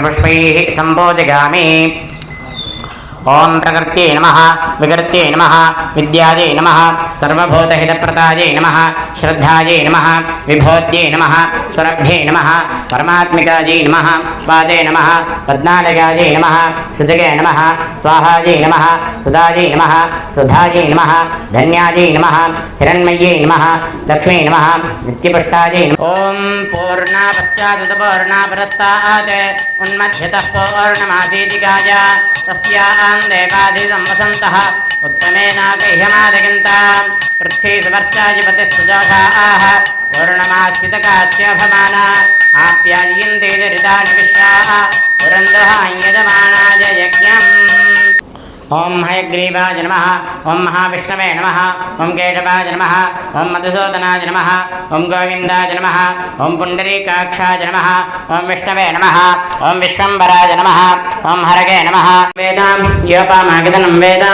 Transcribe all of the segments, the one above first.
पुष्पैः सम्बोधिगामि। ओं प्रकृत्यै नमः, विकृत्यै नमः, विद्यायै नमः, सर्वभूतहितप्रदायै नमः, श्रद्धायै नमः, विभोद्यै नमः, सुरभ्यै नमः, परमात्मिकायै नमः, वाजे नमः, पद्मालयायै नमः, शुचगे नमः, स्वाहायै नमः, सुधायै नमः, सुधायै नमः, धन्यायै नमः, हिरण्मय्यै नमः, लक्ष्मी नमः, नित्यपुष्टायै नमः। ओं पूर्णापश्चादुतपूर्णापरस्तात् उन्मध्यतः पूर्णमासीदिकाय तस्यां देवादिसंवसन्तः उत्तमेनागह्यमादगिन्तां पृथ्वी सुवर्चाजिपतिस्तुजाः पूर्णमाश्रितकास्यभमाना आप्यायन्ते दरितानि विश्वाः पुरन्दहायजमानाय यज्ञम्। ओं हयग्रीवाय नमः, ओं महाविष्णवे नमः, ओं केशवाय नमः, ओं मधुसूदनाय नमः, ओं गोविन्दाय नमः, ओं पुण्डरीकाक्षाय नमः, ओं विष्णवे नमः, ओं विश्वम्भराय नमः, ओं हरगे नमः। वेदां योपामागतनं वेद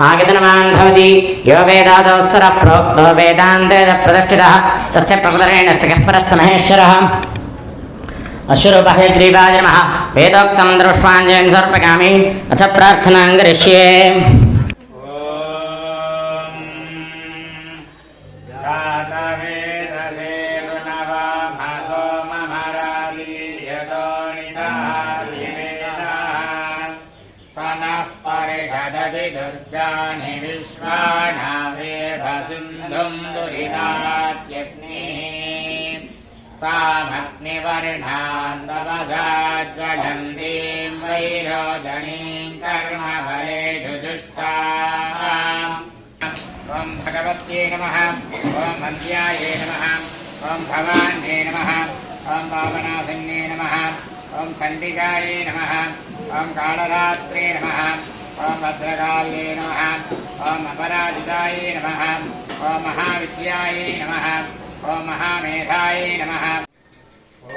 आगतनवान् भवति यो वेदादोत्सरः प्रोक्तो वेदान्ते प्रतिष्ठितः तस्य प्रकृतेन सखः परस्य महेश्वरः। अश्वरूपहयग्रीवाय नमः। वेदोक्तं दृष्टाञ्जलिं समर्पयामि अथ प्रार्थनां करिष्ये। दुर्गाणि विश्वानावेभसिन्धुं दुरितात्यग्निः तामग्निवर्णान्दवसाज्वलन्तीं वैरोचनीं कर्मफलेषु जुष्टाम्। ॐ भगवत्यै नमः, ॐ वन्द्यायै नमः, ॐ भवान्यै नमः, ॐ पावनासिन्यै नमः, ॐ चण्डिकायै नमः, ॐ कालरात्रे नमः, ॐ भद्रकाल्ये नमः, ॐ अपराजितायै नमः, ॐ महाविद्यायै नमः, ॐ महामेधायै नमः। ॐ